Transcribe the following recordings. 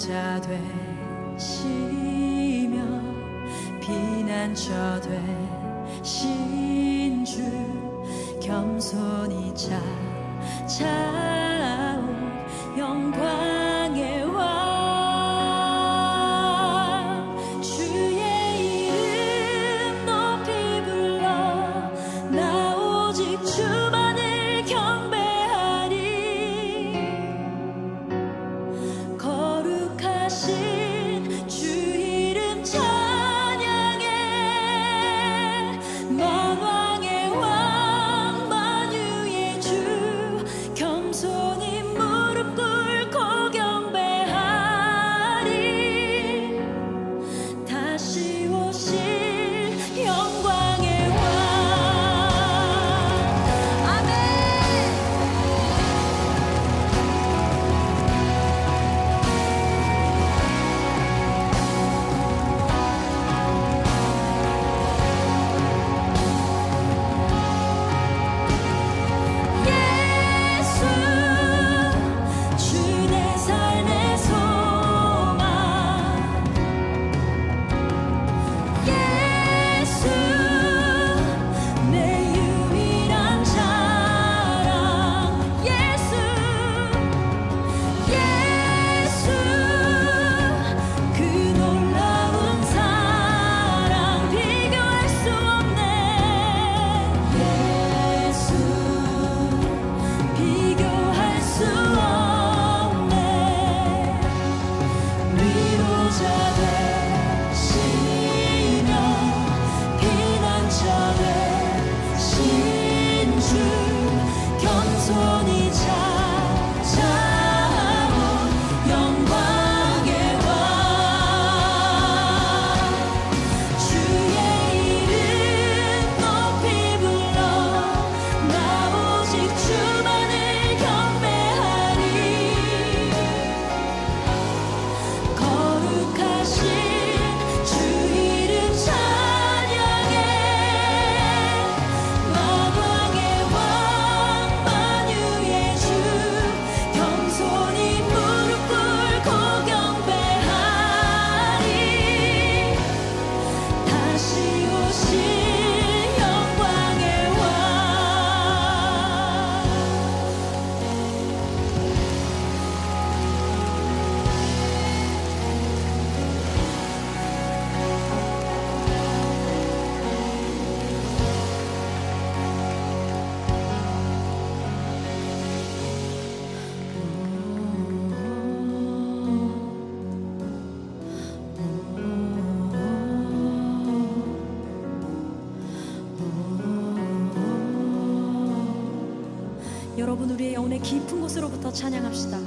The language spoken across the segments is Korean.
위로자 되시며 피난처 되신 주 겸손히 찾아온 영광의 왕 주의 이름 높이 불러 나 오직 주만을 경배하리 거룩하신 주 이름 찬양해 만왕의 왕 만유의 주 겸손히 무릎 꿇고 경배하리 다시 오실 영광의 왕 아멘. 예수 주 내 삶의 소망 예수 내 유일한 자랑 예수 그 놀라운 사랑 비교할 수 없네 예수 비교할 수 없네 위로자 되시며 피난처 되신 주 겸손히 찾아온 영광의 왕 주의 이름 높이 불러 나 오직 주만을 경배하리 거룩하신 주 이름 찬양해 만왕의 왕 만유의 주 겸손히 무릎 꿇고 경배하리 다시 오실 영광의 왕 여러분 우리의 영혼의 깊은 곳으로부터 찬양합시다.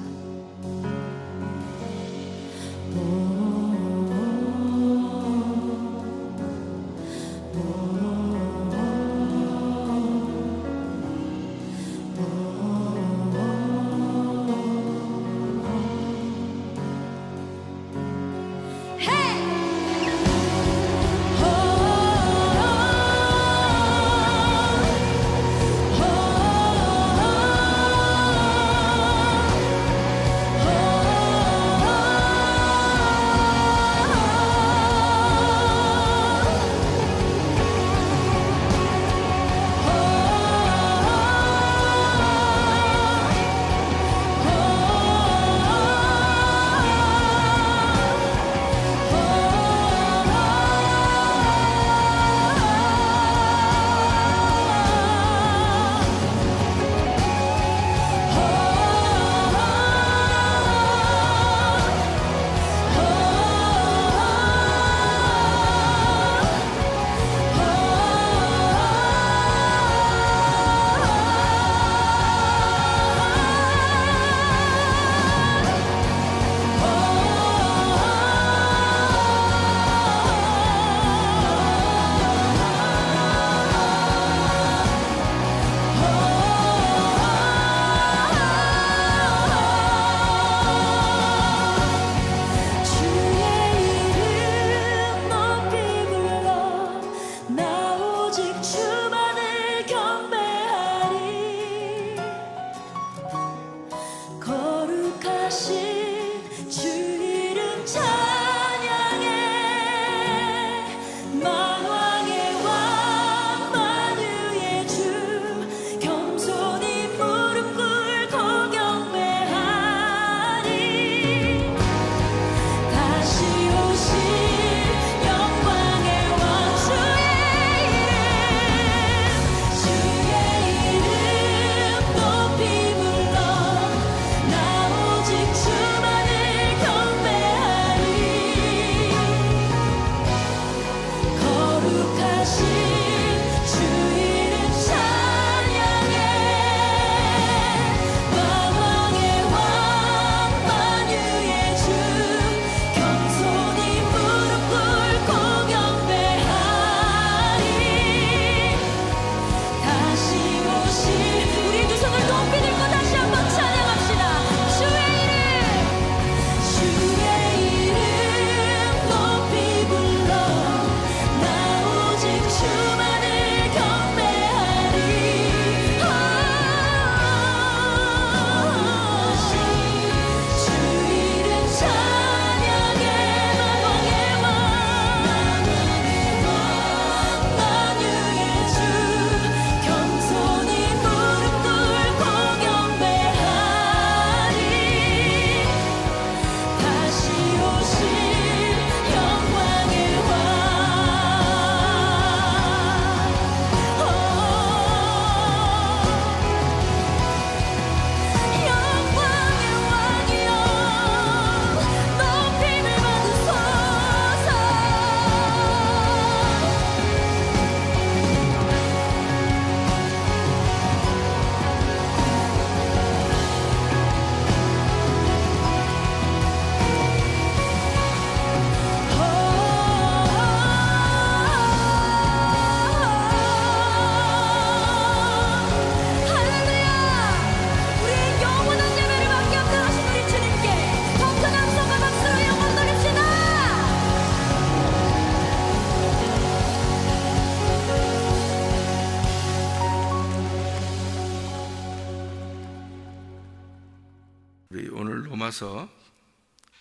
로마서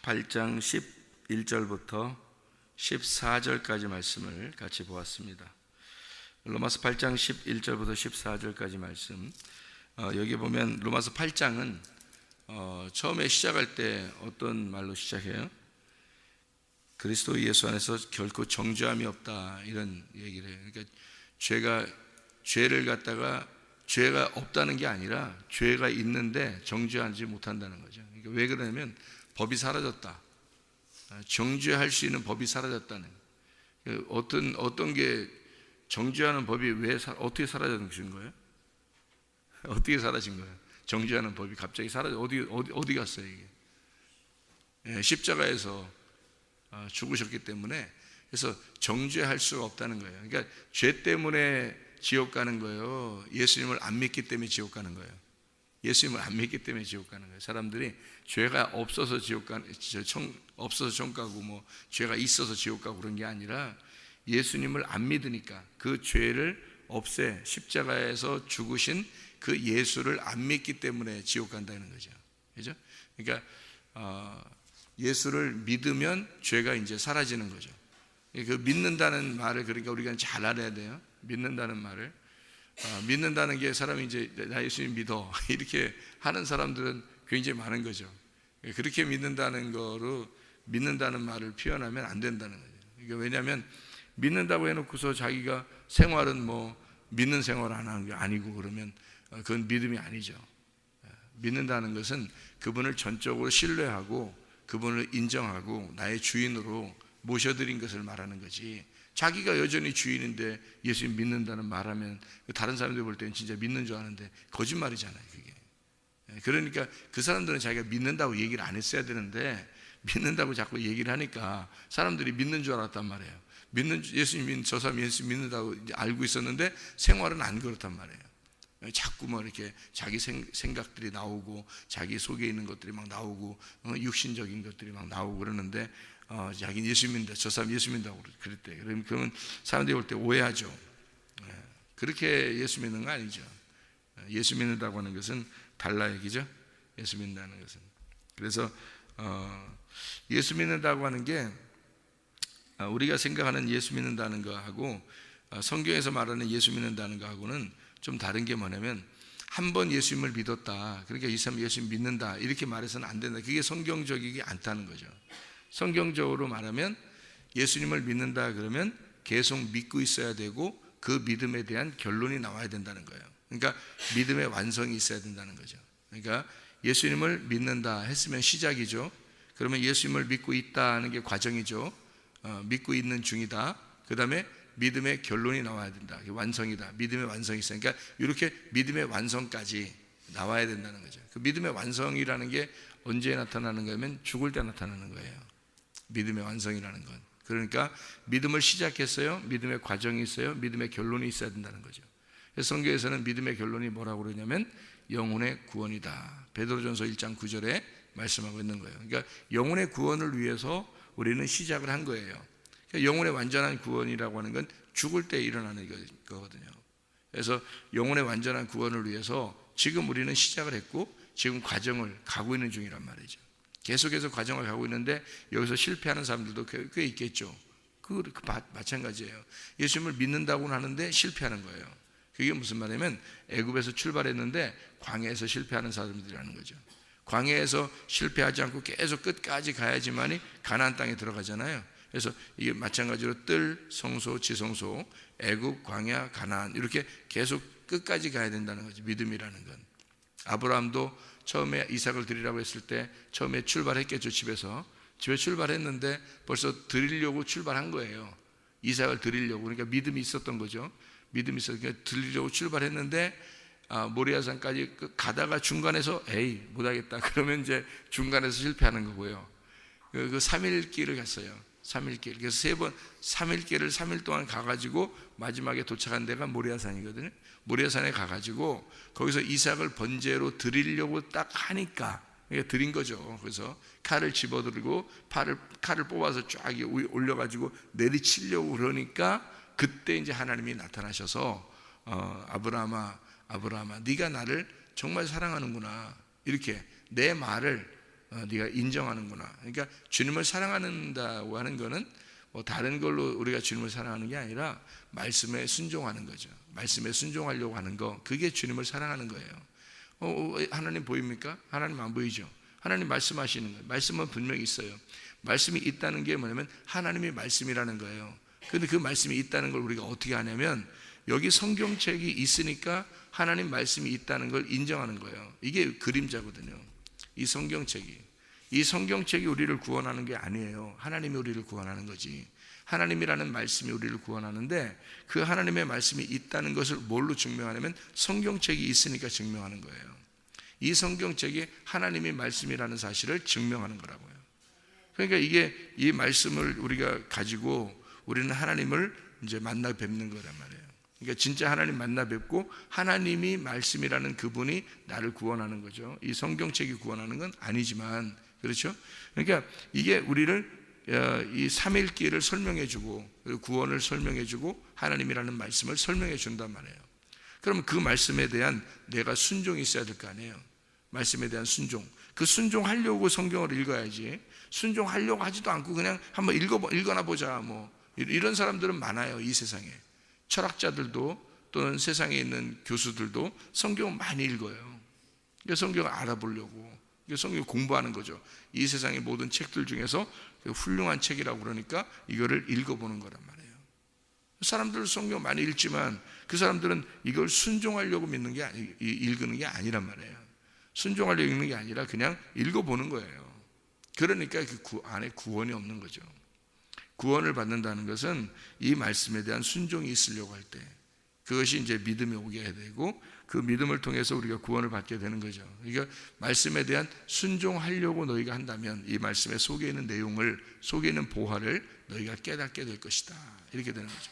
8장 11절부터 14절까지 말씀을 같이 보았습니다. 로마서 8장 11절부터 14절까지 말씀, 여기 보면 로마서 8장은 처음에 시작할 때 어떤 말로 시작해요? 그리스도 예수 안에서 결코 정죄함이 없다, 이런 얘기를 해요. 그러니까 죄를 갖다가 죄가 없다는 게 아니라 죄가 있는데 정죄하지 못한다는 거죠. 그러니까 왜 그러냐면 법이 사라졌다. 정죄할 수 있는 법이 사라졌다는. 어떤 게 정죄하는 법이 어떻게 사라진 거예요? 어떻게 사라진 거예요? 정죄하는 법이 갑자기 사라져. 어디 갔어요 이게? 십자가에서 죽으셨기 때문에, 그래서 정죄할 수가 없다는 거예요. 그러니까 죄 때문에 지옥 가는 거예요? 예수님을 안 믿기 때문에 지옥 가는 거예요? 예수님을 안 믿기 때문에 지옥 가는 거예요. 사람들이 죄가 없어서 없어서 천 가고 죄가 있어서 지옥 가고 그런 게 아니라 예수님을 안 믿으니까, 그 죄를 없애 십자가에서 죽으신 그 예수를 안 믿기 때문에 지옥 간다는 거죠. 그죠? 그러니까 예수를 믿으면 죄가 이제 사라지는 거죠. 그 믿는다는 말을, 그러니까 우리가 잘 알아야 돼요. 믿는다는 말을, 믿는다는 게 사람이 이제 나 예수님 믿어 이렇게 하는 사람들은 굉장히 많은 거죠. 그렇게 믿는다는 거로 믿는다는 말을 표현하면 안 된다는 거죠. 그러니까 왜냐하면 믿는다고 해놓고서 자기가 생활은 믿는 생활 안 하는 게 아니고 그러면 그건 믿음이 아니죠. 믿는다는 것은 그분을 전적으로 신뢰하고 그분을 인정하고 나의 주인으로 모셔드린 것을 말하는 거지, 자기가 여전히 주인인데 예수님 믿는다는 말하면 다른 사람들이 볼 때는 진짜 믿는 줄 아는데 거짓말이잖아요 그게. 그러니까 그 사람들은 자기가 믿는다고 얘기를 안 했어야 되는데 믿는다고 자꾸 얘기를 하니까 사람들이 믿는 줄 알았단 말이에요. 예수님 저 사람 예수 믿는다고 알고 있었는데 생활은 안 그렇단 말이에요. 자꾸 이렇게 자기 생각들이 나오고 자기 속에 있는 것들이 막 나오고 육신적인 것들이 막 나오고 그러는데 자기는 예수 믿는다, 저 사람 예수 믿는다고 그랬대. 그러면 사람들이 볼 때 오해하죠. 그렇게 예수 믿는 거 아니죠. 예수 믿는다고 하는 것은 달라 얘기죠. 예수 믿는다는 것은. 그래서 예수 믿는다고 하는 게 우리가 생각하는 예수 믿는다는 거하고 성경에서 말하는 예수 믿는다는 거하고는 좀 다른 게 뭐냐면, 한 번 예수님을 믿었다, 그러니까 이 사람 예수님 믿는다 이렇게 말해서는 안 된다. 그게 성경적이지 않다는 거죠. 성경적으로 말하면 예수님을 믿는다 그러면 계속 믿고 있어야 되고 그 믿음에 대한 결론이 나와야 된다는 거예요. 그러니까 믿음의 완성이 있어야 된다는 거죠. 그러니까 예수님을 믿는다 했으면 시작이죠. 그러면 예수님을 믿고 있다는 게 과정이죠. 믿고 있는 중이다. 그 다음에 믿음의 결론이 나와야 된다. 완성이다. 믿음의 완성이 있어요. 그러니까 이렇게 믿음의 완성까지 나와야 된다는 거죠. 그 믿음의 완성이라는 게 언제 나타나는 거냐면 죽을 때 나타나는 거예요. 믿음의 완성이라는 건. 그러니까 믿음을 시작했어요. 믿음의 과정이 있어요. 믿음의 결론이 있어야 된다는 거죠. 그래서 성경에서는 믿음의 결론이 뭐라고 그러냐면 영혼의 구원이다. 베드로전서 1장 9절에 말씀하고 있는 거예요. 그러니까 영혼의 구원을 위해서 우리는 시작을 한 거예요. 그러니까 영혼의 완전한 구원이라고 하는 건 죽을 때 일어나는 거거든요. 그래서 영혼의 완전한 구원을 위해서 지금 우리는 시작을 했고 지금 과정을 가고 있는 중이란 말이죠. 계속해서 과정을 가고 있는데 여기서 실패하는 사람들도 꽤 있겠죠. 마찬가지예요. 예수님을 믿는다고는 하는데 실패하는 거예요. 그게 무슨 말이냐면 애굽에서 출발했는데 광야에서 실패하는 사람들이라는 거죠. 광야에서 실패하지 않고 계속 끝까지 가야지만이 가나안 땅에 들어가잖아요. 그래서 이게 마찬가지로 뜰, 성소, 지성소, 애굽, 광야, 가나안 이렇게 계속 끝까지 가야 된다는 거죠. 믿음이라는 건. 아브라함도 처음에 이삭을 드리라고 했을 때 처음에 출발했겠죠. 집에 출발했는데 벌써 드리려고 출발한 거예요. 이삭을 드리려고. 그러니까 믿음이 있었던 거죠. 믿음이 있었으니까 그러니까 드리려고 출발했는데 모리아산까지 가다가 중간에서 에이 못하겠다 그러면 이제 중간에서 실패하는 거고요. 그 3일 길을 갔어요. 3일 길. 그래서 3일 길을 3일 동안 가가지고 마지막에 도착한 데가 모리아산이거든요. 모리아산에 가가지고 거기서 이삭을 번제로 드리려고 딱 하니까 드린 거죠. 그래서 칼을 집어들고 칼을 뽑아서 쫙 올려가지고 내리치려고 그러니까 그때 이제 하나님이 나타나셔서 아브라함아 네가 나를 정말 사랑하는구나, 이렇게 내 말을 네가 인정하는구나. 그러니까 주님을 사랑한다고 하는 거는 뭐 다른 걸로 우리가 주님을 사랑하는 게 아니라 말씀에 순종하는 거죠. 말씀에 순종하려고 하는 거, 그게 주님을 사랑하는 거예요. 하나님 보입니까? 하나님 안 보이죠. 하나님 말씀하시는 거예요. 말씀은 분명히 있어요. 말씀이 있다는 게 뭐냐면 하나님의 말씀이라는 거예요. 그런데 그 말씀이 있다는 걸 우리가 어떻게 하냐면 여기 성경책이 있으니까 하나님 말씀이 있다는 걸 인정하는 거예요. 이게 그림자거든요. 이 성경책이 우리를 구원하는 게 아니에요. 하나님이 우리를 구원하는 거지. 하나님이라는 말씀이 우리를 구원하는데 그 하나님의 말씀이 있다는 것을 뭘로 증명하냐면 성경책이 있으니까 증명하는 거예요. 이 성경책이 하나님의 말씀이라는 사실을 증명하는 거라고요. 그러니까 이 말씀을 우리가 가지고 우리는 하나님을 이제 만나 뵙는 거란 말이에요. 그러니까 진짜 하나님 만나 뵙고 하나님이 말씀이라는 그분이 나를 구원하는 거죠. 이 성경책이 구원하는 건 아니지만, 그렇죠? 그러니까 이게 우리를 이 삼일기를 설명해주고 구원을 설명해주고 하나님이라는 말씀을 설명해 준단 말이에요. 그러면 그 말씀에 대한 내가 순종이 있어야 될 거 아니에요. 말씀에 대한 순종. 그 순종하려고 성경을 읽어야지. 순종하려고 하지도 않고 그냥 한번 읽어나 보자 뭐 이런 사람들은 많아요. 이 세상에. 철학자들도 또는 세상에 있는 교수들도 성경을 많이 읽어요. 성경을 알아보려고 성경을 공부하는 거죠. 이 세상의 모든 책들 중에서 훌륭한 책이라고 그러니까 이거를 읽어보는 거란 말이에요. 사람들은 성경 많이 읽지만 그 사람들은 이걸 순종하려고 읽는 게 아니란 말이에요. 순종하려고 읽는 게 아니라 그냥 읽어보는 거예요. 그러니까 그 안에 구원이 없는 거죠. 구원을 받는다는 것은 이 말씀에 대한 순종이 있으려고 할 때 그것이 이제 믿음이 오게 해야 되고 그 믿음을 통해서 우리가 구원을 받게 되는 거죠. 그러니까 말씀에 대한 순종하려고 너희가 한다면 이 말씀의 속에 있는 내용을, 속에 있는 보화를 너희가 깨닫게 될 것이다. 이렇게 되는 거죠.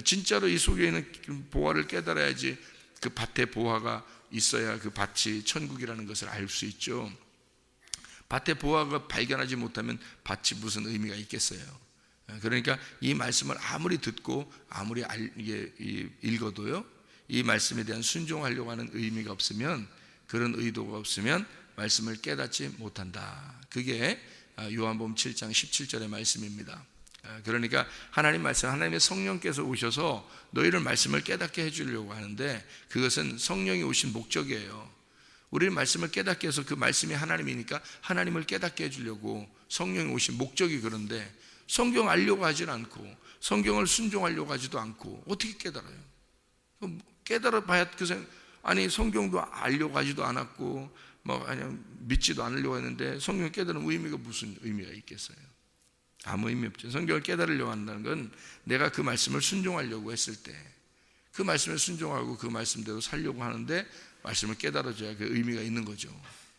진짜로 이 속에 있는 보화를 깨달아야지 그 밭에 보화가 있어야 그 밭이 천국이라는 것을 알 수 있죠. 밭에 보화가 발견하지 못하면 밭이 무슨 의미가 있겠어요. 그러니까 이 말씀을 아무리 듣고 아무리 읽어도요, 이 말씀에 대한 순종하려고 하는 의미가 없으면, 그런 의도가 없으면 말씀을 깨닫지 못한다. 그게 요한복음 7장 17절의 말씀입니다. 그러니까 하나님 말씀, 하나님의 성령께서 오셔서 너희를 말씀을 깨닫게 해주려고 하는데 그것은 성령이 오신 목적이에요. 우리는 말씀을 깨닫게 해서 그 말씀이 하나님이니까 하나님을 깨닫게 해주려고 성령이 오신 목적이 그런데 성경 알려고 하진 않고 성경을 순종하려고 하지도 않고 어떻게 깨달아요? 깨달아 봐야 아니 성경도 알려고 하지도 않았고 뭐 그냥 믿지도 않으려고 했는데 성경 깨달은 의미가 무슨 의미가 있겠어요? 아무 의미 없죠. 성경을 깨달으려고 한다는 건 내가 그 말씀을 순종하려고 했을 때 그 말씀을 순종하고 그 말씀대로 살려고 하는데 말씀을 깨달아줘야 그 의미가 있는 거죠.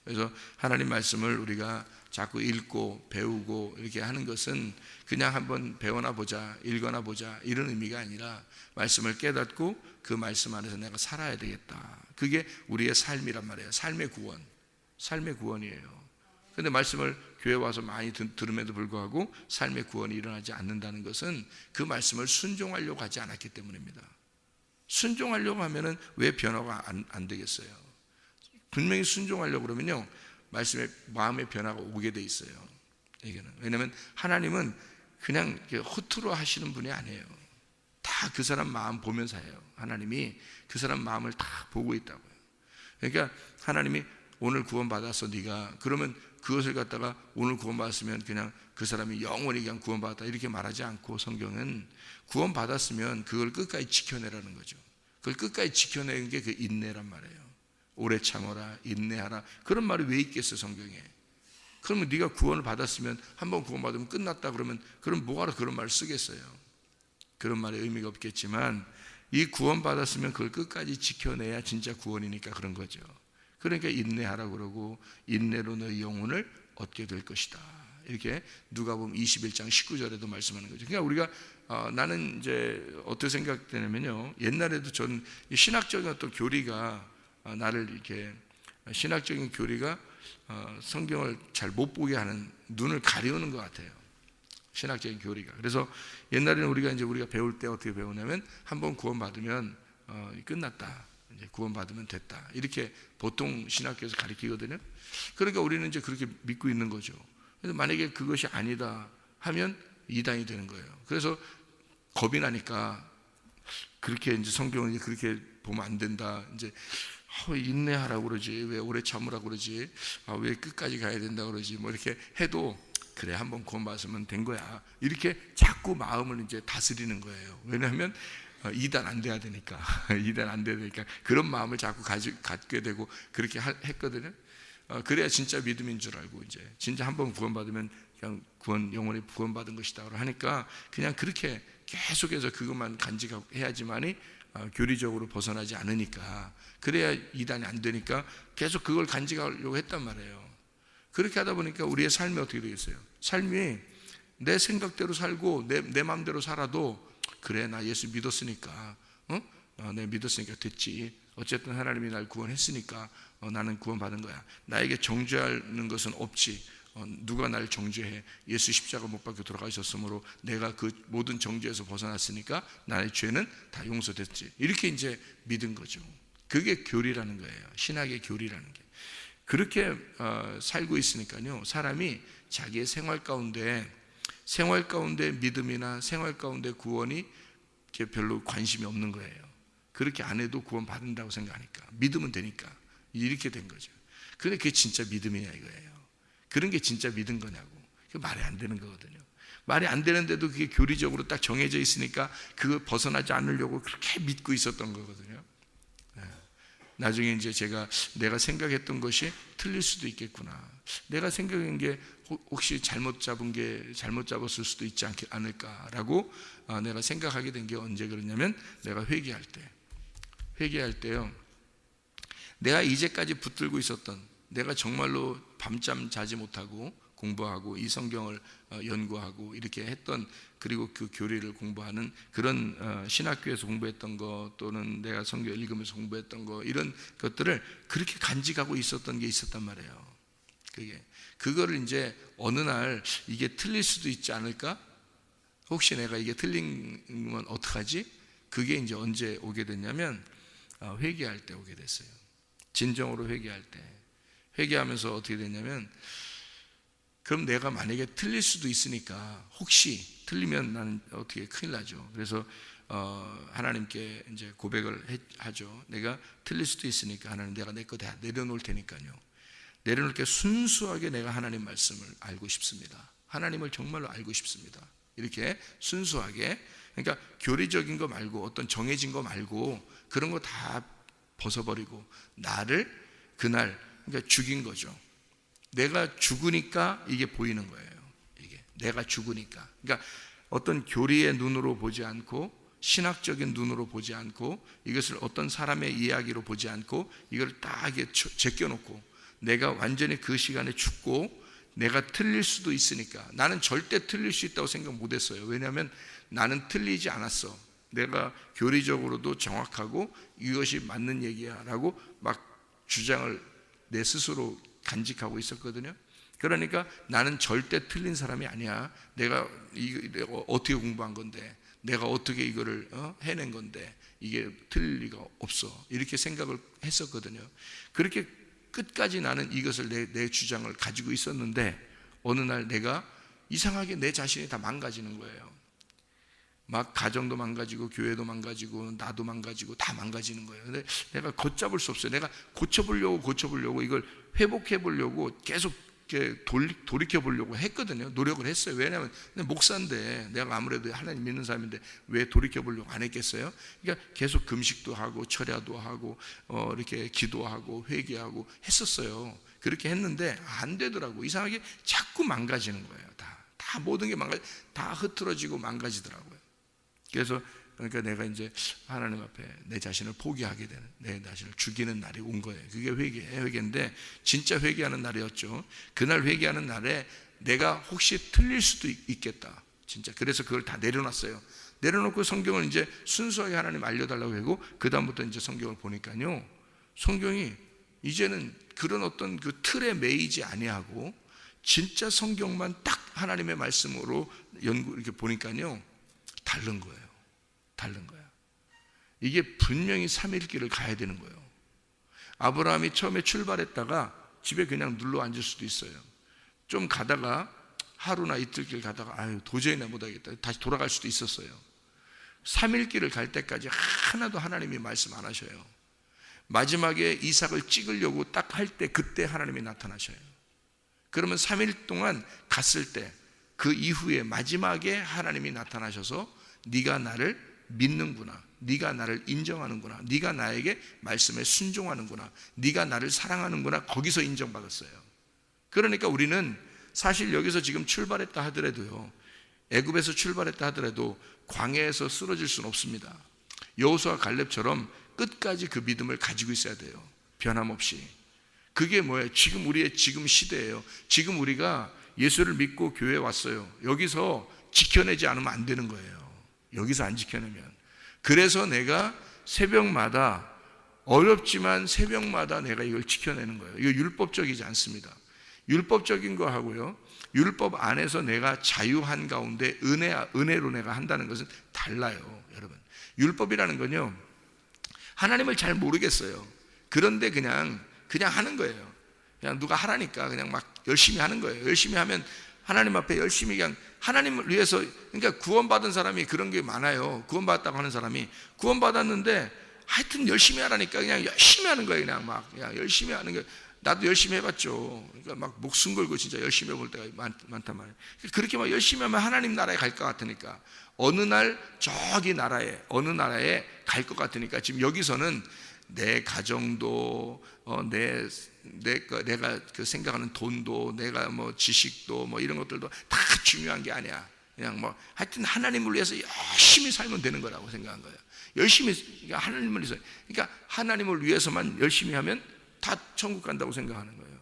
그래서 하나님 말씀을 우리가 자꾸 읽고 배우고 이렇게 하는 것은 그냥 한번 배워나 보자, 읽어나 보자 이런 의미가 아니라 말씀을 깨닫고 그 말씀 안에서 내가 살아야 되겠다. 그게 우리의 삶이란 말이에요. 삶의 구원이에요. 그런데 말씀을 교회 와서 많이 들음에도 불구하고 삶의 구원이 일어나지 않는다는 것은 그 말씀을 순종하려고 하지 않았기 때문입니다. 순종하려고 하면은 왜 변화가 안 되겠어요? 분명히 순종하려고 그러면요, 말씀에 마음의 변화가 오게 돼 있어요. 이게는 왜냐하면 하나님은 그냥 허투루 하시는 분이 아니에요. 다 그 사람 마음 보면서 해요. 하나님이 그 사람 마음을 다 보고 있다고요. 그러니까 하나님이 오늘 구원받았어 네가, 그러면 그것을 갖다가 오늘 구원받았으면 그냥 그 사람이 영원히 그냥 구원받았다 이렇게 말하지 않고 성경은 구원받았으면 그걸 끝까지 지켜내라는 거죠. 그걸 끝까지 지켜내는 게 그 인내란 말이에요. 오래 참아라, 인내하라, 그런 말이 왜 있겠어요 성경에? 그러면 네가 구원을 받았으면 한번 구원받으면 끝났다 그러면 그럼 뭐하러 그런 말을 쓰겠어요? 그런 말에 의미가 없겠지만 이 구원받았으면 그걸 끝까지 지켜내야 진짜 구원이니까 그런 거죠. 그러니까 인내하라 그러고 인내로 너희 영혼을 얻게 될 것이다. 이렇게 누가복음 21장 19절에도 말씀하는 거죠. 그러니까 우리가 나는 이제 어떻게 생각되냐면요, 옛날에도 전 신학적인 어떤 교리가 나를 이렇게 신학적인 교리가 성경을 잘 못 보게 하는, 눈을 가려우는 것 같아요. 신학적인 교리가. 그래서 옛날에는 우리가 배울 때 어떻게 배우냐면 한번 구원받으면 끝났다. 이제 구원받으면 됐다. 이렇게 보통 신학교에서 가르치거든요. 그러니까 우리는 이제 그렇게 믿고 있는 거죠. 그래서 만약에 그것이 아니다 하면 이단이 되는 거예요. 그래서 겁이 나니까 그렇게 이제 성경을 이제 그렇게 보면 안 된다. 이제 인내하라고 그러지. 왜 오래 참으라고 그러지. 왜 끝까지 가야 된다 그러지. 뭐 이렇게 해도 그래 한번 구원받으면 된 거야. 이렇게 자꾸 마음을 이제 다스리는 거예요. 왜냐하면 이단 안 돼야 되니까. 이단 안 돼야 되니까 그런 마음을 자꾸 갖게 되고 그렇게 했거든요. 그래야 진짜 믿음인 줄 알고 이제 진짜 한번 구원받으면 그냥 영원히 구원받은 것이다 하니까 그냥 그렇게 계속해서 그것만 간직해야지만이 교리적으로 벗어나지 않으니까, 그래야 이단이 안 되니까 계속 그걸 간직하려고 했단 말이에요. 그렇게 하다 보니까 우리의 삶이 어떻게 되겠어요? 삶이 내 생각대로 살고 내 마음대로 살아도 그래 나 예수 믿었으니까 내가 믿었으니까 됐지. 어쨌든 하나님이 날 구원했으니까 나는 구원받은 거야. 나에게 정죄하는 것은 없지. 누가 날 정죄해. 예수 십자가 못 박혀 돌아가셨으므로 내가 그 모든 정죄에서 벗어났으니까 나의 죄는 다 용서됐지. 이렇게 이제 믿은 거죠. 그게 교리라는 거예요. 신학의 교리라는 게. 그렇게 살고 있으니까요, 사람이 자기의 생활 가운데 믿음이나 생활 가운데 구원이 별로 관심이 없는 거예요. 그렇게 안 해도 구원 받는다고 생각하니까, 믿으면 되니까 이렇게 된 거죠. 근데 그게 진짜 믿음이냐 이거예요. 그런 게 진짜 믿은 거냐고. 그게 말이 안 되는 거거든요. 말이 안 되는데도 그게 교리적으로 딱 정해져 있으니까 그거 벗어나지 않으려고 그렇게 믿고 있었던 거거든요. 나중에 이제 내가 생각했던 것이 틀릴 수도 있겠구나. 내가 생각한 게 혹시 잘못 잡았을 수도 있지 않을까라고 내가 생각하게 된 게 언제 그러냐면, 내가 회개할 때요. 내가 이제까지 붙들고 있었던, 내가 정말로 밤잠 자지 못하고 공부하고 이 성경을 연구하고 이렇게 했던, 그리고 그 교리를 공부하는 그런 신학교에서 공부했던 거, 또는 내가 성경 읽으면서 공부했던 거, 이런 것들을 그렇게 간직하고 있었던 게 있었단 말이에요. 그거를 이제 어느 날 이게 틀릴 수도 있지 않을까? 혹시 내가 이게 틀리면 어떡하지? 그게 이제 언제 오게 됐냐면 회개할 때 오게 됐어요. 진정으로 회개할 때. 회개하면서 어떻게 됐냐면, 그럼 내가 만약에 틀릴 수도 있으니까, 혹시 틀리면 나는 어떻게 큰일 나죠. 그래서 하나님께 이제 고백을 하죠. 내가 틀릴 수도 있으니까 하나님, 내가 내 거 다 내려놓을 테니까요. 내려놓을 게 순수하게 내가 하나님 말씀을 알고 싶습니다. 하나님을 정말로 알고 싶습니다. 이렇게 순수하게. 그러니까 교리적인 거 말고, 어떤 정해진 거 말고, 그런 거 다 벗어버리고 나를 그날 그러니까 죽인 거죠. 내가 죽으니까 이게 보이는 거예요. 이게 내가 죽으니까. 그러니까 어떤 교리의 눈으로 보지 않고, 신학적인 눈으로 보지 않고, 이것을 어떤 사람의 이야기로 보지 않고, 이걸 딱 제껴놓고 내가 완전히 그 시간에 죽고, 내가 틀릴 수도 있으니까. 나는 절대 틀릴 수 있다고 생각 못했어요. 왜냐하면 나는 틀리지 않았어. 내가 교리적으로도 정확하고 이것이 맞는 얘기야 라고 막 주장을 내 스스로 간직하고 있었거든요. 그러니까 나는 절대 틀린 사람이 아니야. 내가 어떻게 공부한 건데, 내가 어떻게 이거를 해낸 건데, 이게 틀릴 리가 없어. 이렇게 생각을 했었거든요. 그렇게 끝까지 나는 이것을 내 주장을 가지고 있었는데, 어느 날 내가 이상하게 내 자신이 다 망가지는 거예요. 막 가정도 망가지고 교회도 망가지고 나도 망가지고 다 망가지는 거예요. 근데 내가 걷잡을 수 없어요. 내가 고쳐보려고 이걸 회복해보려고 계속 돌이켜보려고 했거든요. 노력을 했어요. 왜냐하면 목사인데, 내가 아무래도 하나님 믿는 사람인데 왜 돌이켜보려고 안 했겠어요? 그러니까 계속 금식도 하고 철야도 하고 이렇게 기도하고 회개하고 했었어요. 그렇게 했는데 안 되더라고. 이상하게 자꾸 망가지는 거예요. 다 모든 게 다 흐트러지고 망가지더라고요. 그래서 그러니까 내가 이제 하나님 앞에 내 자신을 포기하게 되는, 내 자신을 죽이는 날이 온 거예요. 그게 회개인데 진짜 회개하는 날이었죠. 그날 회개하는 날에 내가 혹시 틀릴 수도 있겠다. 진짜. 그래서 그걸 다 내려놨어요. 내려놓고 성경을 이제 순수하게 하나님 알려달라고 하고, 그 다음부터 이제 성경을 보니까요, 성경이 이제는 그런 어떤 그 틀에 매이지 아니하고 진짜 성경만 딱 하나님의 말씀으로 이렇게 보니까요, 다른 거예요. 이게 분명히 3일 길을 가야 되는 거예요. 아브라함이 처음에 출발했다가 집에 그냥 눌러 앉을 수도 있어요. 좀 가다가 하루나 이틀 길 가다가 아유 도저히 나 못하겠다 다시 돌아갈 수도 있었어요. 3일 길을 갈 때까지 하나도 하나님이 말씀 안 하셔요. 마지막에 이삭을 찍으려고 딱 할 때 그때 하나님이 나타나셔요. 그러면 3일 동안 갔을 때 그 이후에 마지막에 하나님이 나타나셔서 네가 나를 믿는구나, 네가 나를 인정하는구나, 네가 나에게 말씀에 순종하는구나, 네가 나를 사랑하는구나, 거기서 인정받았어요. 그러니까 우리는 사실 여기서 지금 출발했다 하더라도요, 애굽에서 출발했다 하더라도 광야에서 쓰러질 수는 없습니다. 여호수아 갈렙처럼 끝까지 그 믿음을 가지고 있어야 돼요. 변함없이. 그게 뭐예요? 지금 우리의 지금 시대예요. 지금 우리가 예수를 믿고 교회에 왔어요. 여기서 지켜내지 않으면 안 되는 거예요. 여기서 안 지켜내면. 그래서 내가 새벽마다, 어렵지만 새벽마다 내가 이걸 지켜내는 거예요. 이거 율법적이지 않습니다. 율법적인 거 하고요, 율법 안에서 내가 자유한 가운데 은혜로 내가 한다는 것은 달라요. 여러분, 율법이라는 건요, 하나님을 잘 모르겠어요. 그런데 그냥 하는 거예요. 그냥 누가 하라니까 그냥 막 열심히 하는 거예요. 열심히 하면 하나님 앞에 열심히 그냥 하나님을 위해서. 그러니까 구원받은 사람이 그런 게 많아요. 구원받았다고 하는 사람이 구원받았는데 하여튼 열심히 하라니까 그냥 열심히 하는 거예요. 그냥 열심히 하는 거예요. 나도 열심히 해봤죠. 그러니까 막 목숨 걸고 진짜 열심히 해볼 때가 많단 말이에요. 그렇게 막 열심히 하면 하나님 나라에 갈 것 같으니까, 어느 날 저기 나라에, 어느 나라에 갈 것 같으니까, 지금 여기서는 내 가정도, 내가 그 생각하는 돈도, 내가 뭐 지식도, 뭐 이런 것들도 다 중요한 게 아니야. 그냥 뭐 하여튼 하나님을 위해서 열심히 살면 되는 거라고 생각한 거예요. 열심히, 그러니까 하나님을 위해서, 그러니까 하나님을 위해서만 열심히 하면 다 천국 간다고 생각하는 거예요.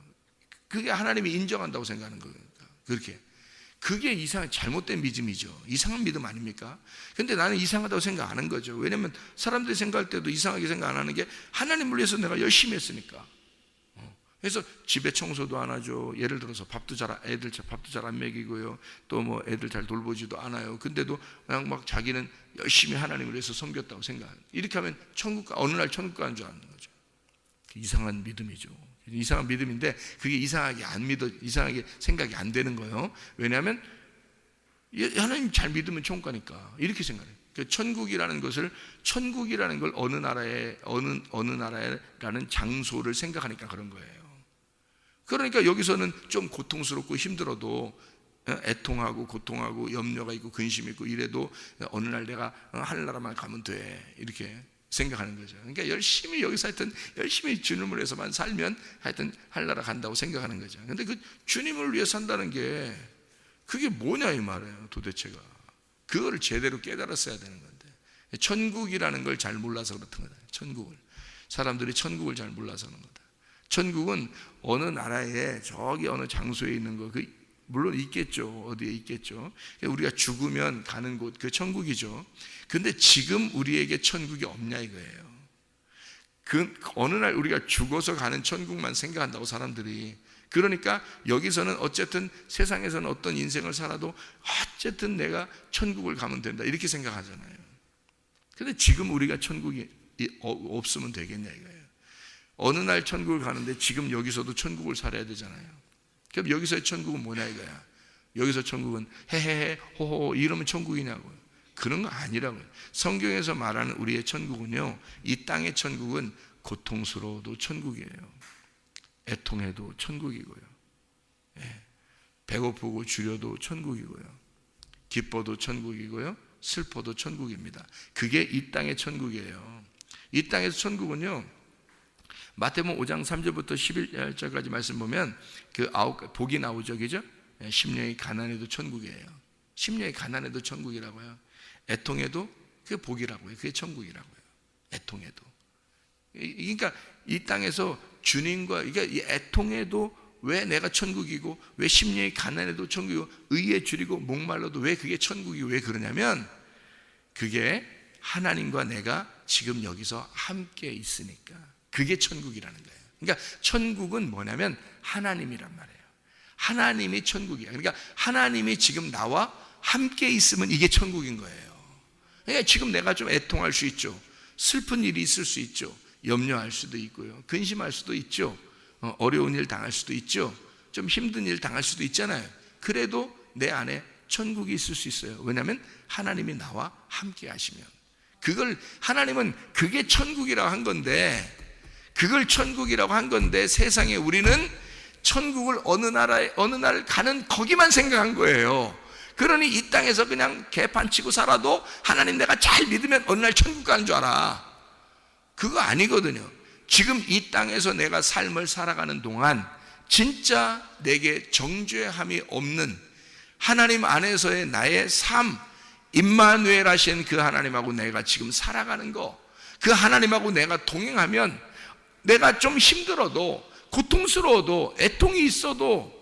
그게 하나님이 인정한다고 생각하는 거예요. 그렇게. 그게 이상한 잘못된 믿음이죠. 이상한 믿음 아닙니까? 근데 나는 이상하다고 생각 안 한 거죠. 왜냐면 사람들이 생각할 때도 이상하게 생각 안 하는 게, 하나님을 위해서 내가 열심히 했으니까. 그래서 집에 청소도 안 하죠. 예를 들어서 애들 밥도 잘 안 먹이고요, 또 뭐 애들 잘 돌보지도 않아요. 근데도 그냥 막 자기는 열심히 하나님을 위해서 섬겼다고 생각해요. 이렇게 하면 어느 날 천국 가는 줄 아는 거죠. 이상한 믿음이죠. 이상한 믿음인데 그게 이상하게 생각이 안 되는 거예요. 왜냐하면 하나님 잘 믿으면 천국 가니까 이렇게 생각해요. 천국이라는 걸 어느 나라라는 장소를 생각하니까 그런 거예요. 그러니까 여기서는 좀 고통스럽고 힘들어도, 애통하고 고통하고 염려가 있고 근심이 있고 이래도 어느 날 내가 하늘나라만 가면 돼, 이렇게 생각하는 거죠. 그러니까 열심히 여기서 하여튼 열심히 주님을 위해서만 살면 하여튼 하늘나라 간다고 생각하는 거죠. 근데 그 주님을 위해 산다는 게 그게 뭐냐 이 말이에요. 도대체가 그거를 제대로 깨달았어야 되는 건데, 천국이라는 걸 잘 몰라서 그렇던 거다. 사람들이 천국을 잘 몰라서 그런 거다. 천국은 어느 나라에 저기 어느 장소에 있는 거, 물론 있겠죠. 어디에 있겠죠. 우리가 죽으면 가는 곳, 그 천국이죠. 근데 지금 우리에게 천국이 없냐 이거예요. 어느 날 우리가 죽어서 가는 천국만 생각한다고 사람들이. 그러니까 여기서는 어쨌든 세상에서는 어떤 인생을 살아도 어쨌든 내가 천국을 가면 된다, 이렇게 생각하잖아요. 근데 지금 우리가 천국이 없으면 되겠냐 이거예요. 어느 날 천국을 가는데 지금 여기서도 천국을 살아야 되잖아요. 그럼 여기서의 천국은 뭐냐 이거야. 여기서 천국은 헤헤헤 호호 이러면 천국이냐고요. 그런 거 아니라고요. 성경에서 말하는 우리의 천국은요, 이 땅의 천국은 고통스러워도 천국이에요. 애통해도 천국이고요, 배고프고 주려도 천국이고요, 기뻐도 천국이고요, 슬퍼도 천국입니다. 그게 이 땅의 천국이에요. 이 땅에서 천국은요, 마태복음 5장 3절부터 11절까지 말씀 보면 그 복이 나오죠, 그죠? 심령이 가난해도 천국이에요. 심령이 가난해도 천국이라고요. 애통해도 그게 복이라고요. 그게 천국이라고요. 애통해도. 그러니까 이 땅에서 주님과, 그러니까 이 애통해도 왜 내가 천국이고, 왜 심령이 가난해도 천국이고, 의에 줄이고 목말라도 왜 그게 천국이고, 왜 그러냐면 그게 하나님과 내가 지금 여기서 함께 있으니까 그게 천국이라는 거예요. 그러니까 천국은 뭐냐면 하나님이란 말이에요. 하나님이 천국이야. 그러니까 하나님이 지금 나와 함께 있으면 이게 천국인 거예요. 그러니까 지금 내가 좀 애통할 수 있죠. 슬픈 일이 있을 수 있죠. 염려할 수도 있고요. 근심할 수도 있죠. 어려운 일 당할 수도 있죠. 좀 힘든 일 당할 수도 있잖아요. 그래도 내 안에 천국이 있을 수 있어요. 왜냐하면 하나님이 나와 함께 하시면. 그걸 하나님은 그게 천국이라고 한 건데, 그걸 천국이라고 한 건데 세상에 우리는 천국을 어느 날 가는 거기만 생각한 거예요. 그러니 이 땅에서 그냥 개판 치고 살아도 하나님 내가 잘 믿으면 어느 날 천국 가는 줄 알아. 그거 아니거든요. 지금 이 땅에서 내가 삶을 살아가는 동안 진짜 내게 정죄함이 없는 하나님 안에서의 나의 삶, 임마누엘 하신 그 하나님하고 내가 지금 살아가는 거, 그 하나님하고 내가 동행하면 내가 좀 힘들어도, 고통스러워도, 애통이 있어도,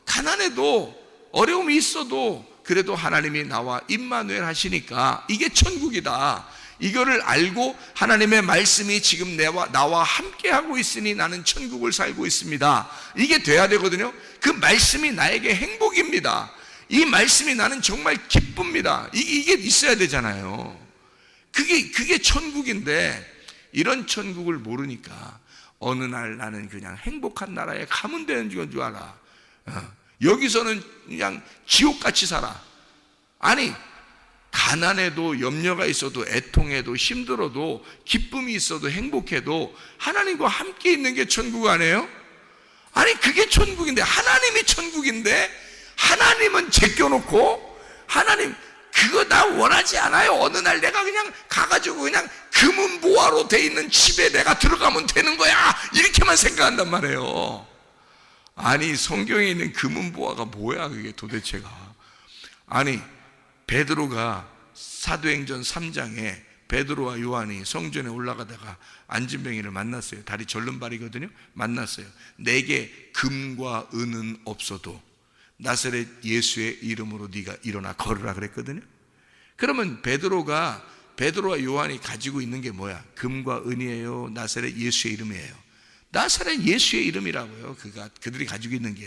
가난해도, 어려움이 있어도 그래도 하나님이 나와 임마누엘 하시니까 이게 천국이다. 이거를 알고 하나님의 말씀이 지금 나와 함께하고 있으니 나는 천국을 살고 있습니다. 이게 돼야 되거든요. 그 말씀이 나에게 행복입니다. 이 말씀이 나는 정말 기쁩니다. 이게 있어야 되잖아요. 그게 천국인데 이런 천국을 모르니까 어느 날 나는 그냥 행복한 나라에 가면 되는 줄 알아. 여기서는 그냥 지옥같이 살아. 아니, 가난해도 염려가 있어도 애통해도 힘들어도 기쁨이 있어도 행복해도 하나님과 함께 있는 게 천국 아니에요? 아니, 그게 천국인데, 하나님이 천국인데 하나님은 제껴놓고, 하나님 그거 나 원하지 않아요. 어느 날 내가 그냥 가가지고 그냥 금은보화로 돼 있는 집에 내가 들어가면 되는 거야, 이렇게만 생각한단 말이에요. 아니, 성경에 있는 금은보화가 뭐야 그게 도대체가. 아니, 베드로가 사도행전 3장에 베드로와 요한이 성전에 올라가다가 안진뱅이를 만났어요. 다리 절름발이거든요. 만났어요. 내게 금과 은은 없어도 나사렛 예수의 이름으로 네가 일어나 걸으라 그랬거든요. 그러면 베드로와 요한이 가지고 있는 게 뭐야? 금과 은이에요? 나사렛 예수의 이름이에요? 나사렛 예수의 이름이라고요. 그들이 가지고 있는 게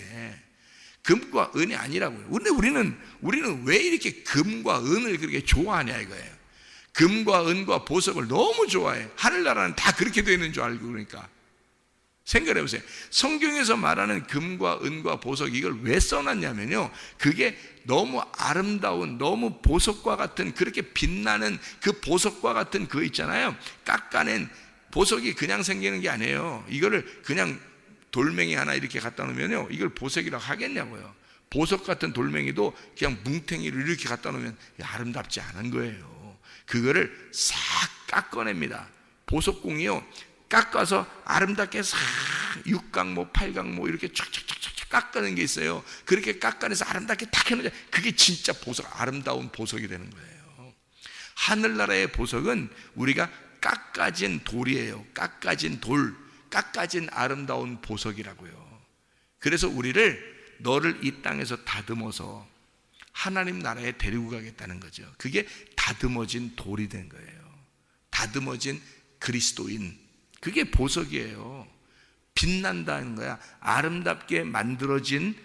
금과 은이 아니라고요. 근데 우리는 왜 이렇게 금과 은을 그렇게 좋아하냐 이거예요. 금과 은과 보석을 너무 좋아해. 하늘나라는 다 그렇게 되어 있는 줄 알고. 그러니까 생각해 보세요. 성경에서 말하는 금과 은과 보석, 이걸 왜 써놨냐면요, 그게 너무 아름다운, 너무 보석과 같은, 그렇게 빛나는 그 보석과 같은 그거 있잖아요. 깎아낸 보석이 그냥 생기는 게 아니에요. 이거를 그냥 돌멩이 하나 이렇게 갖다 놓으면요, 이걸 보석이라고 하겠냐고요. 보석 같은 돌멩이도 그냥 뭉탱이를 이렇게 갖다 놓으면 아름답지 않은 거예요. 그거를 싹 깎아냅니다. 보석공이요, 깎아서 아름답게 싹 6강모, 8강모 이렇게 촥촥촥촥 깎아낸 게 있어요. 그렇게 깎아내서 아름답게 탁 해놓으면 그게 진짜 보석, 아름다운 보석이 되는 거예요. 하늘나라의 보석은 우리가 깎아진 돌이에요. 깎아진 돌, 깎아진 아름다운 보석이라고요. 그래서 너를 이 땅에서 다듬어서 하나님 나라에 데리고 가겠다는 거죠. 그게 다듬어진 돌이 된 거예요. 다듬어진 그리스도인, 그게 보석이에요. 빛난다는 거야. 아름답게 만들어진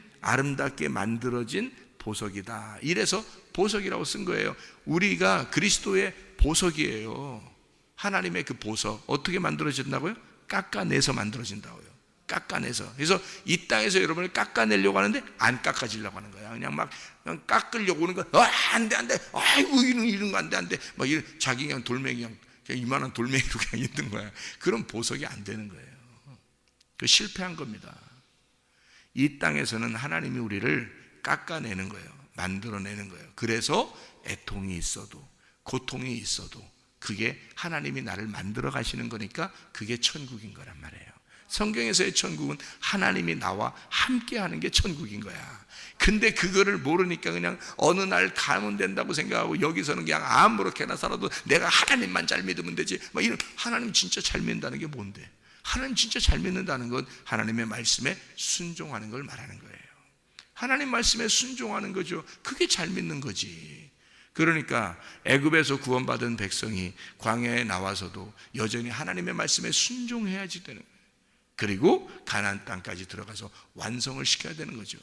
보석이다. 이래서 보석이라고 쓴 거예요. 우리가 그리스도의 보석이에요. 하나님의 그 보석, 어떻게 만들어진다고요? 깎아내서 만들어진다고요. 깎아내서. 그래서 이 땅에서 여러분을 깎아내려고 하는데 안 깎아지려고 하는 거야. 그냥 깎으려고 하는 거야. 안 돼. 아이고, 이런 거 안 돼. 막 이런, 자기 그냥 돌멩이, 그냥 이만한 돌멩이로 그냥 있는 거야. 그런 보석이 안 되는 거예요. 그 실패한 겁니다. 이 땅에서는 하나님이 우리를 깎아내는 거예요. 만들어내는 거예요. 그래서 애통이 있어도, 고통이 있어도 그게 하나님이 나를 만들어 가시는 거니까 그게 천국인 거란 말이에요. 성경에서의 천국은 하나님이 나와 함께 하는 게 천국인 거야. 근데 그거를 모르니까 그냥 어느 날 가면 된다고 생각하고 여기서는 그냥 아무렇게나 살아도 내가 하나님만 잘 믿으면 되지, 막 이런. 하나님 진짜 잘 믿는다는 게 뭔데? 하나님 진짜 잘 믿는다는 건 하나님의 말씀에 순종하는 걸 말하는 거예요. 하나님 말씀에 순종하는 거죠. 그게 잘 믿는 거지. 그러니까 애굽에서 구원받은 백성이 광야에 나와서도 여전히 하나님의 말씀에 순종해야지 되는 거예요. 그리고 가나안 땅까지 들어가서 완성을 시켜야 되는 거죠.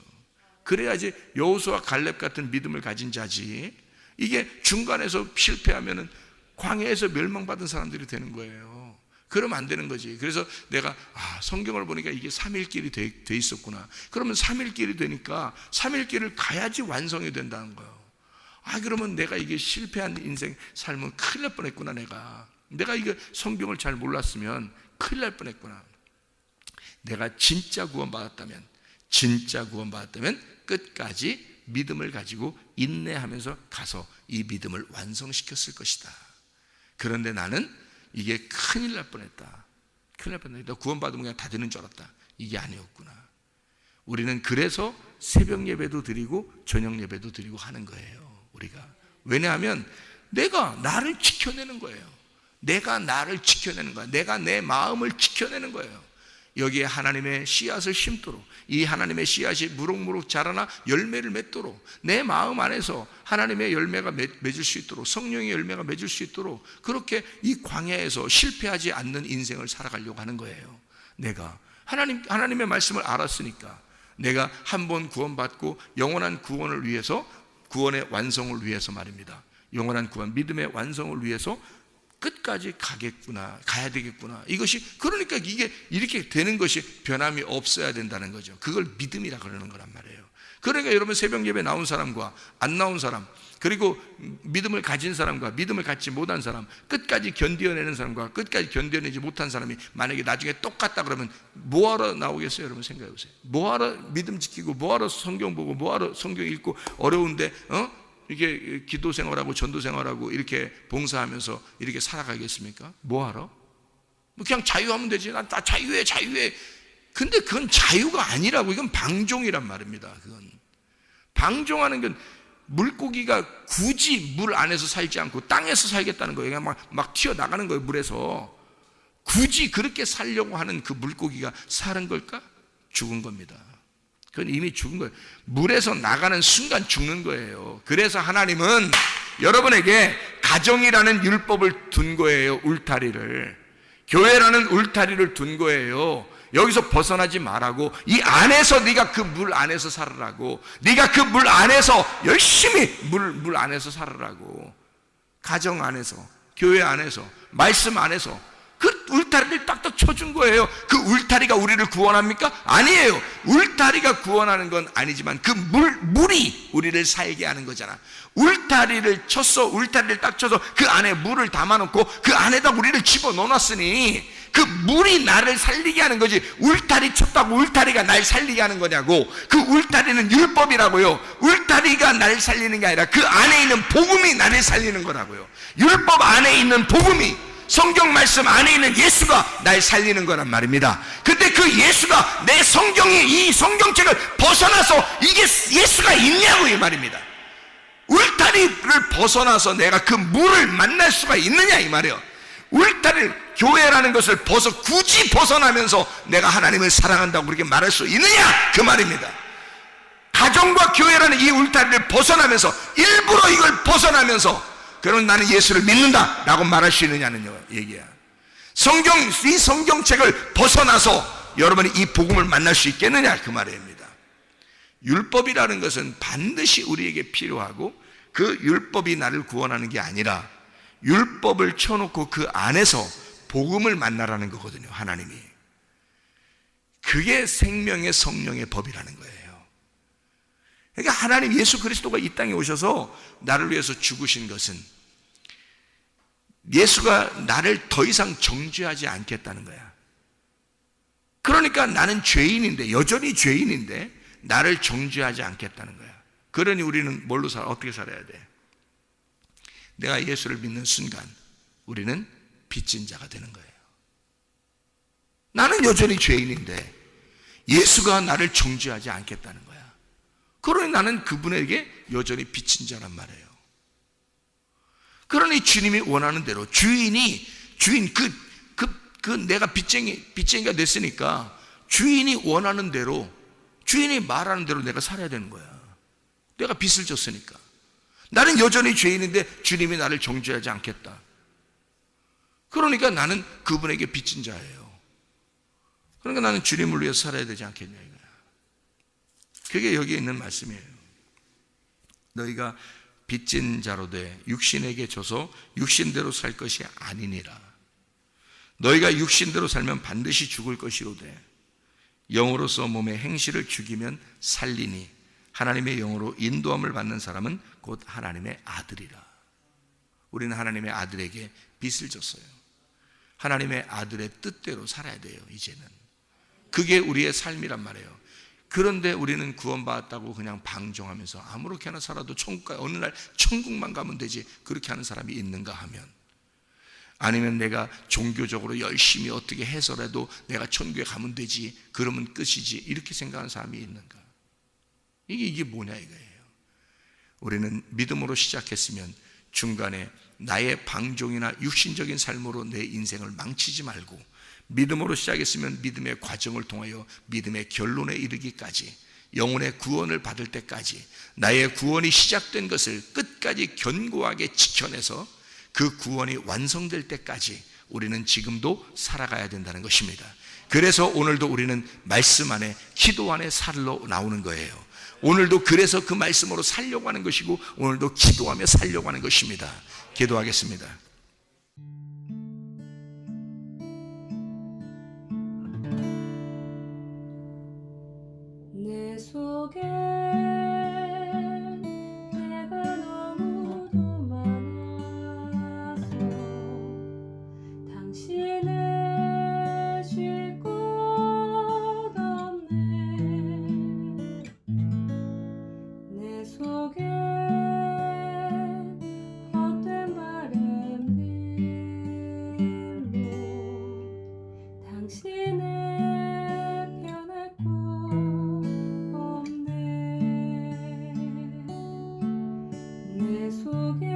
그래야지 여호수아 갈렙 같은 믿음을 가진 자지. 이게 중간에서 실패하면은 광야에서 멸망받은 사람들이 되는 거예요. 그러면 안 되는 거지. 그래서 내가 성경을 보니까 이게 3일길이 돼 있었구나. 그러면 3일길이 되니까 3일길을 가야지 완성이 된다는 거예요. 그러면 내가 이게 실패한 인생 삶은 큰일 날 뻔했구나. 내가 이거 성경을 잘 몰랐으면 큰일 날 뻔했구나. 내가 진짜 구원받았다면 끝까지 믿음을 가지고 인내하면서 가서 이 믿음을 완성시켰을 것이다. 그런데 나는 이게 큰일 날 뻔했다. 너 구원받으면 그냥 다 되는 줄 알았다. 이게 아니었구나. 우리는 그래서 새벽 예배도 드리고 저녁 예배도 드리고 하는 거예요. 우리가. 왜냐하면 내가 나를 지켜내는 거예요. 내가 나를 지켜내는 거야. 내가 내 마음을 지켜내는 거예요. 여기에 하나님의 씨앗을 심도록, 이 하나님의 씨앗이 무럭무럭 자라나 열매를 맺도록, 내 마음 안에서 하나님의 열매가 맺을 수 있도록, 성령의 열매가 맺을 수 있도록, 그렇게 이 광야에서 실패하지 않는 인생을 살아가려고 하는 거예요. 내가 하나님의 말씀을 알았으니까, 내가 한 번 구원받고 영원한 구원을 위해서, 구원의 완성을 위해서 말입니다. 영원한 구원, 믿음의 완성을 위해서 끝까지 가야 되겠구나. 이것이, 그러니까 이게 이렇게 되는 것이 변함이 없어야 된다는 거죠. 그걸 믿음이라 그러는 거란 말이에요. 그러니까 여러분, 새벽 예배 나온 사람과 안 나온 사람, 그리고 믿음을 가진 사람과 믿음을 갖지 못한 사람, 끝까지 견뎌내는 사람과 끝까지 견뎌내지 못한 사람이 만약에 나중에 똑같다 그러면 뭐하러 나오겠어요? 여러분 생각해 보세요. 뭐하러 믿음 지키고, 뭐하러 성경 보고, 뭐하러 성경 읽고, 어려운데 이렇게 기도 생활하고 전도 생활하고 이렇게 봉사하면서 이렇게 살아가겠습니까? 뭐하러? 그냥 자유하면 되지. 나 자유해. 근데 그건 자유가 아니라고. 이건 방종이란 말입니다. 그건 방종하는 건, 물고기가 굳이 물 안에서 살지 않고 땅에서 살겠다는 거예요. 그냥 막 튀어나가는 거예요. 물에서 굳이 그렇게 살려고 하는 그 물고기가 사는 걸까? 죽은 겁니다. 그건 이미 죽은 거예요. 물에서 나가는 순간 죽는 거예요. 그래서 하나님은 여러분에게 가정이라는 율법을 둔 거예요. 울타리를. 교회라는 울타리를 둔 거예요. 여기서 벗어나지 말라고. 이 안에서 네가 그 물 안에서 살으라고. 네가 그 물 안에서 열심히 물 안에서 살으라고. 가정 안에서, 교회 안에서, 말씀 안에서 그 울타리를 딱딱 쳐준 거예요. 그 울타리가 우리를 구원합니까? 아니에요. 울타리가 구원하는 건 아니지만 그 물이 우리를 살게 하는 거잖아. 울타리를 쳤어. 울타리를 딱 쳐서 그 안에 물을 담아놓고 그 안에다 우리를 집어넣어놨으니 그 물이 나를 살리게 하는 거지. 울타리 쳤다고 울타리가 날 살리게 하는 거냐고. 그 울타리는 율법이라고요. 울타리가 나를 살리는 게 아니라 그 안에 있는 복음이 나를 살리는 거라고요. 율법 안에 있는 복음이, 성경 말씀 안에 있는 예수가 날 살리는 거란 말입니다. 근데 그 예수가, 내 성경이, 이 성경책을 벗어나서 이게 예수가 있냐고 이 말입니다. 울타리를 벗어나서 내가 그 물을 만날 수가 있느냐 이 말이에요. 울타리를, 교회라는 것을 굳이 벗어나면서 내가 하나님을 사랑한다고 그렇게 말할 수 있느냐 그 말입니다. 가정과 교회라는 이 울타리를 벗어나면서, 일부러 이걸 벗어나면서 그럼 나는 예수를 믿는다 라고 말할 수 있느냐는 얘기야. 이 성경책을 벗어나서 여러분이 이 복음을 만날 수 있겠느냐 그 말입니다. 율법이라는 것은 반드시 우리에게 필요하고, 그 율법이 나를 구원하는 게 아니라 율법을 쳐놓고 그 안에서 복음을 만나라는 거거든요. 하나님이. 그게 생명의 성령의 법이라는 거예요. 그러니까 하나님 예수 그리스도가 이 땅에 오셔서 나를 위해서 죽으신 것은 예수가 나를 더 이상 정죄하지 않겠다는 거야. 그러니까 나는 죄인인데, 여전히 죄인인데 나를 정죄하지 않겠다는 거야. 그러니 우리는 뭘로 어떻게 살아야 돼? 내가 예수를 믿는 순간 우리는 빚진 자가 되는 거예요. 나는 여전히 죄인인데 예수가 나를 정죄하지 않겠다는 거야. 그러니 나는 그분에게 여전히 빚진 자란 말이에요. 그러니 주님이 원하는 대로, 주인 내가 빚쟁이가 됐으니까 주인이 원하는 대로, 주인이 말하는 대로 내가 살아야 되는 거야. 내가 빚을 졌으니까. 나는 여전히 죄인인데 주님이 나를 정죄하지 않겠다. 그러니까 나는 그분에게 빚진 자예요. 그러니까 나는 주님을 위해서 살아야 되지 않겠냐 이거야. 그게 여기에 있는 말씀이에요. 너희가 빚진 자로 돼 육신에게 줘서 육신대로 살 것이 아니니라. 너희가 육신대로 살면 반드시 죽을 것이로되 영으로서 몸의 행실을 죽이면 살리니 하나님의 영으로 인도함을 받는 사람은 곧 하나님의 아들이라. 우리는 하나님의 아들에게 빚을 졌어요. 하나님의 아들의 뜻대로 살아야 돼요. 이제는 그게 우리의 삶이란 말이에요. 그런데 우리는 구원받았다고 그냥 방종하면서 아무렇게나 살아도 천국가 어느 날 천국만 가면 되지, 그렇게 하는 사람이 있는가 하면, 아니면 내가 종교적으로 열심히 어떻게 해서라도 내가 천국에 가면 되지, 그러면 끝이지, 이렇게 생각하는 사람이 있는가? 이게 뭐냐 이거예요. 우리는 믿음으로 시작했으면 중간에 나의 방종이나 육신적인 삶으로 내 인생을 망치지 말고, 믿음으로 시작했으면 믿음의 과정을 통하여 믿음의 결론에 이르기까지, 영혼의 구원을 받을 때까지 나의 구원이 시작된 것을 끝까지 견고하게 지켜내서 그 구원이 완성될 때까지 우리는 지금도 살아가야 된다는 것입니다. 그래서 오늘도 우리는 말씀 안에, 기도 안에 살러 나오는 거예요. 오늘도 그래서 그 말씀으로 살려고 하는 것이고, 오늘도 기도하며 살려고 하는 것입니다. 기도하겠습니다. 내 속에 내가 너무도 많아서 당신을 쉴 곳 없네. 내 속에 헛된 바램들로 당신을 변할 곳 없네. 내 속에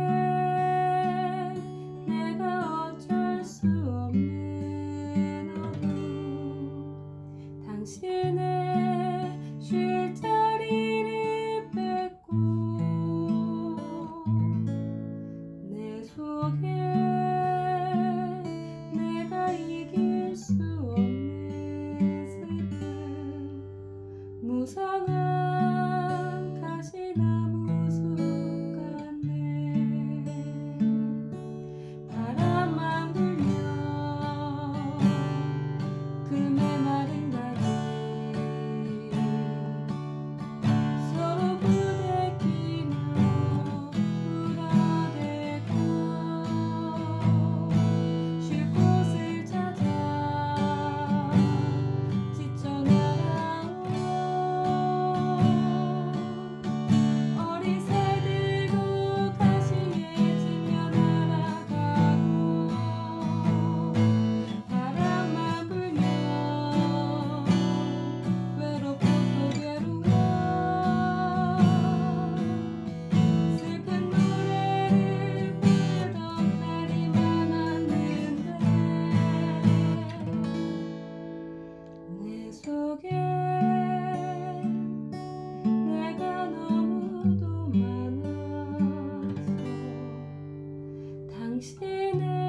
내가 어쩔 수 없는 어둠, 당신의 쉴 자리를 뺏고 내 속에 내가 이길 수 없는 슬픔, 무성한 가시나무 숲 같네. 바람만 불면 그 메마른 가지 서로 부대끼며 울어대고 쉴 곳을 찾아 지쳐 날아온 어리새들도 가시에 찔려 날아가고, 바람만 불면 외롭고 또 괴로워 슬픈 노래를 부르던 날이 많았는데, 내 속에 내가 너무도 많아서 당신을